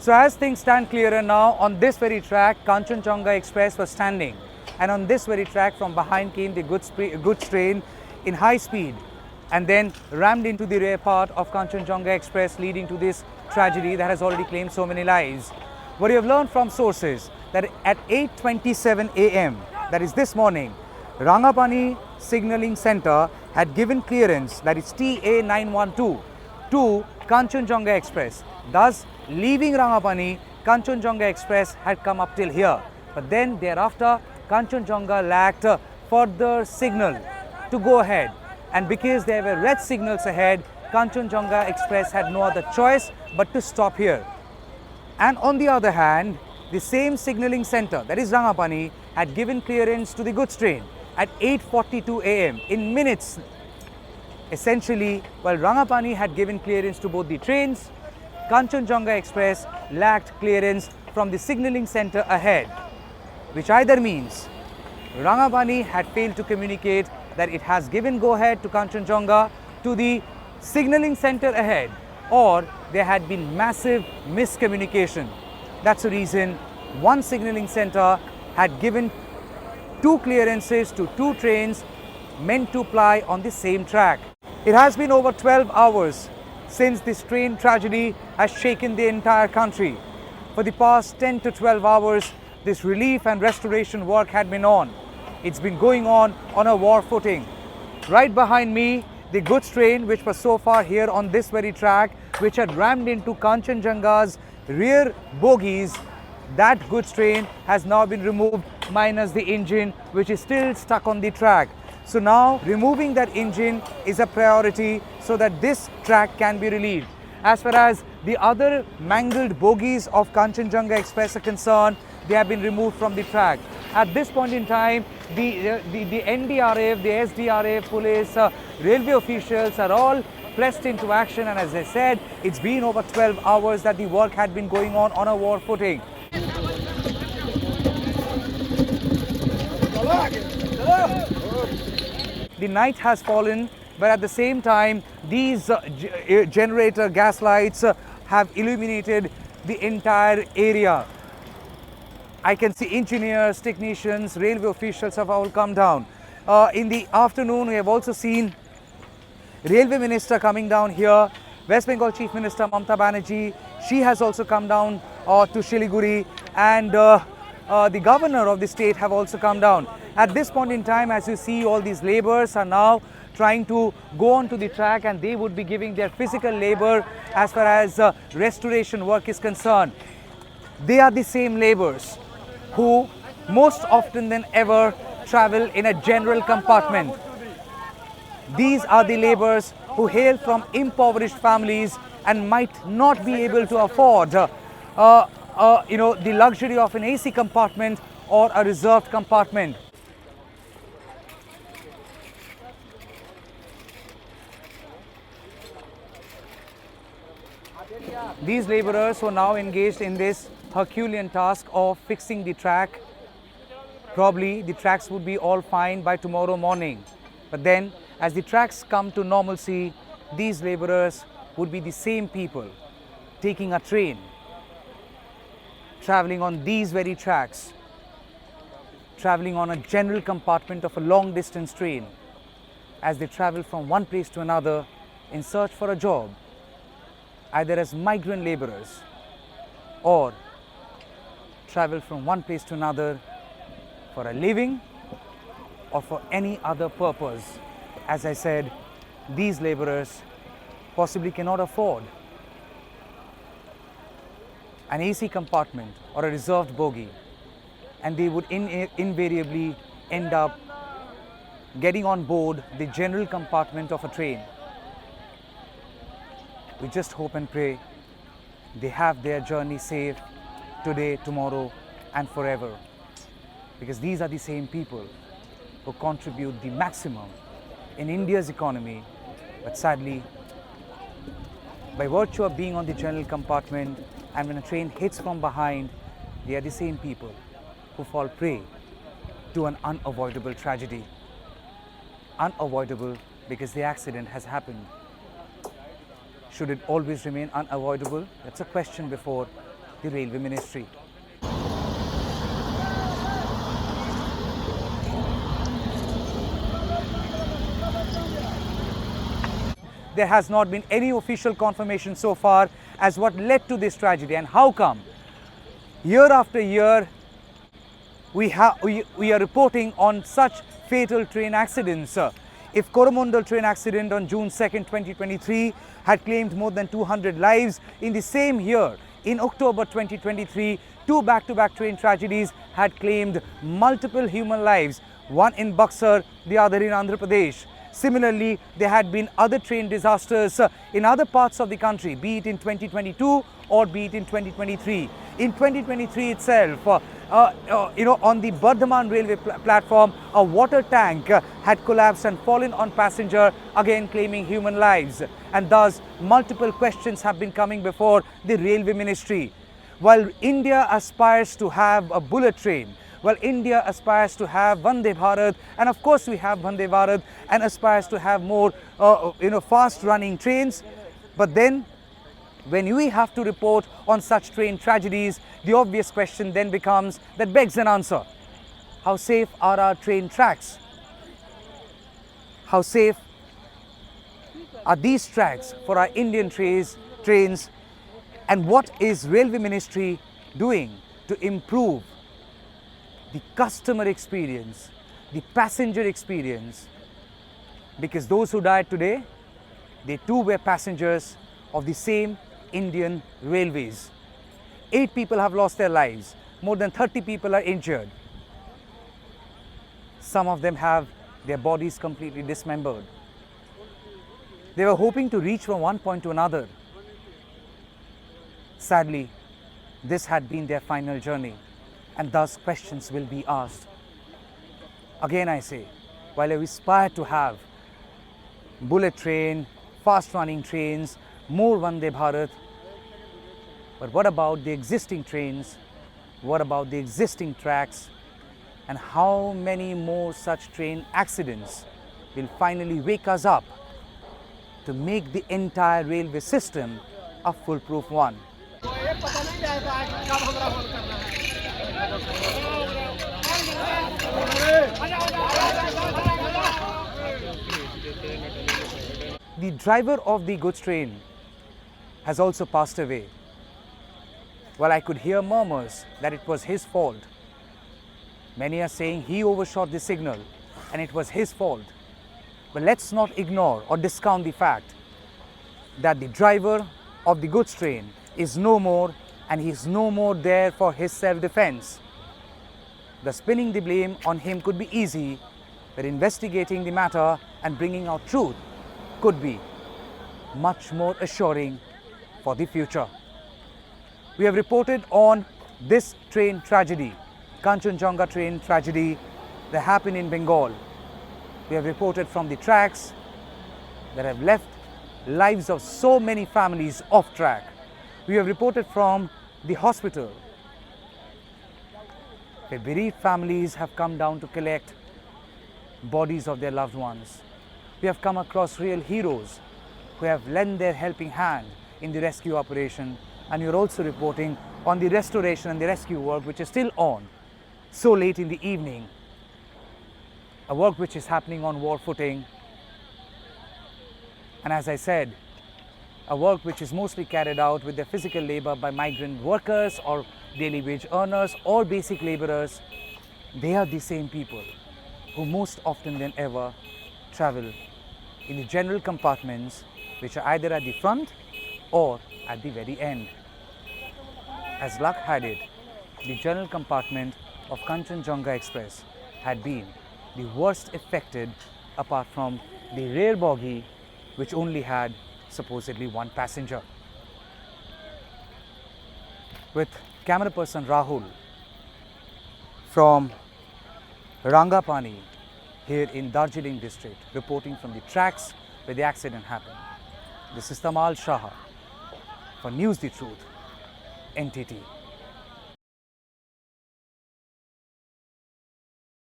So as things stand clearer now, on this very track, Kanchanjunga Express was standing. And on this very track, from behind came the goods train in high speed and then rammed into the rear part of Kanchanjunga Express, leading to this tragedy that has already claimed so many lives. What we have learned from sources that at 8:27 a.m., that is this morning, Rangapani Signalling Center had given clearance, that is TA 912, to Kanchanjunga Express. Thus, leaving Rangapani, Kanchanjunga Express had come up till here. But then thereafter, Kanchanjunga lacked further signal to go ahead. And because there were red signals ahead, Kanchanjunga Express had no other choice but to stop here. And on the other hand, the same signalling center, that is Rangapani, had given clearance to the goods train at 8:42 a.m. in minutes. Essentially, while Rangapani had given clearance to both the trains, Kanchanjunga Express lacked clearance from the signalling center ahead, which either means Rangapani had failed to communicate that it has given go-ahead to Kanchanjunga to the signalling center ahead, or there had been massive miscommunication. That's the reason one signalling center had given two clearances to two trains meant to ply on the same track. It has been over 12 hours since this train tragedy has shaken the entire country. For the past 10 to 12 hours, this relief and restoration work had been on. It's been going on a war footing. Right behind me, the goods train, which was so far here on this very track, which had rammed into Kanchanjunga's rear bogies, that goods train has now been removed, minus the engine, which is still stuck on the track. So now removing that engine is a priority so that this track can be relieved. As far as the other mangled bogies of Kanchanjunga Express are concerned, they have been removed from the track. At this point in time, the NDRF, the SDRF, police, railway officials are all pressed into action, and as I said, it's been over 12 hours that the work had been going on a war footing. The night has fallen, but at the same time, these generator gas lights have illuminated the entire area. I can see engineers, technicians, railway officials have all come down. In the afternoon, we have also seen Railway Minister coming down here. West Bengal Chief Minister Mamata Banerjee, she has also come down to Siliguri, and the governor of the state have also come down. At this point in time, as you see, all these labourers are now trying to go onto the track, and they would be giving their physical labour as far as restoration work is concerned. They are the same labourers who most often than ever travel in a general compartment. These are the labourers who hail from impoverished families and might not be able to afford the luxury of an AC compartment or a reserved compartment. These labourers who are now engaged in this Herculean task of fixing the track, probably the tracks would be all fine by tomorrow morning. But then, as the tracks come to normalcy, these labourers would be the same people taking a train, travelling on these very tracks, travelling on a general compartment of a long distance train, as they travel from one place to another in search for a job, either as migrant labourers or travel from one place to another for a living or for any other purpose. As I said, these labourers possibly cannot afford an AC compartment or a reserved bogie, and they would invariably end up getting on board the general compartment of a train. We just hope and pray they have their journey safe today, tomorrow, and forever, because these are the same people who contribute the maximum in India's economy, but sadly, by virtue of being on the general compartment, and when a train hits from behind, they are the same people who fall prey to an unavoidable tragedy. Unavoidable because the accident has happened. Should it always remain unavoidable? That's a question before the Railway Ministry. There has not been any official confirmation so far as what led to this tragedy and how come. Year after year, we are reporting on such fatal train accidents. If Coromandel train accident on June 2nd, 2023 had claimed more than 200 lives, in the same year, in October 2023, two back-to-back train tragedies had claimed multiple human lives, one in Buxar, the other in Andhra Pradesh. Similarly, there had been other train disasters in other parts of the country, be it in 2022 or be it in 2023. In 2023 itself, on the Bardhaman railway platform, a water tank had collapsed and fallen on passenger, again claiming human lives. And thus, multiple questions have been coming before the Railway Ministry. While India aspires to have a bullet train, while India aspires to have Vande Bharat, and of course we have Vande Bharat, and aspires to have more fast-running trains, but then when we have to report on such train tragedies, the obvious question then becomes, that begs an answer. How safe are our train tracks? How safe are these tracks for our Indian trains? And what is Railway Ministry doing to improve the customer experience, the passenger experience? Because those who died today, they too were passengers of the same Indian Railways. 8 people have lost their lives. More than 30 people are injured. Some of them have their bodies completely dismembered. They were hoping to reach from one point to another. Sadly, this had been their final journey, and thus questions will be asked. Again I say, while I aspire to have bullet train, fast-running trains, more Vande Bharat, but what about the existing trains? What about the existing tracks? And how many more such train accidents will finally wake us up to make the entire railway system a foolproof one? The driver of the goods train has also passed away. Well, I could hear murmurs that it was his fault. Many are saying he overshot the signal and it was his fault. But let's not ignore or discount the fact that the driver of the goods train is no more, and he is no more there for his self-defense. Thus, pinning the blame on him could be easy, but investigating the matter and bringing out truth could be much more assuring for the future. We have reported on this train tragedy, Kanchanjunga train tragedy that happened in Bengal. We have reported from the tracks that have left lives of so many families off track. We have reported from the hospital where bereaved families have come down to collect bodies of their loved ones. We have come across real heroes who have lent their helping hand in the rescue operation, and we are also reporting on the restoration and the rescue work which is still on so late in the evening, a work which is happening on war footing, and as I said, a work which is mostly carried out with the physical labor by migrant workers or daily wage earners or basic laborers. They are the same people who most often than ever travel in the general compartments, which are either at the front or at the very end. As luck had it, the general compartment of Kanchanjunga Express had been the worst affected, apart from the rear bogie, which only had supposedly one passenger. With camera person Rahul from Rangapani here in Darjeeling district, reporting from the tracks where the accident happened. This is Tamal Saha for News the Truth, NTT.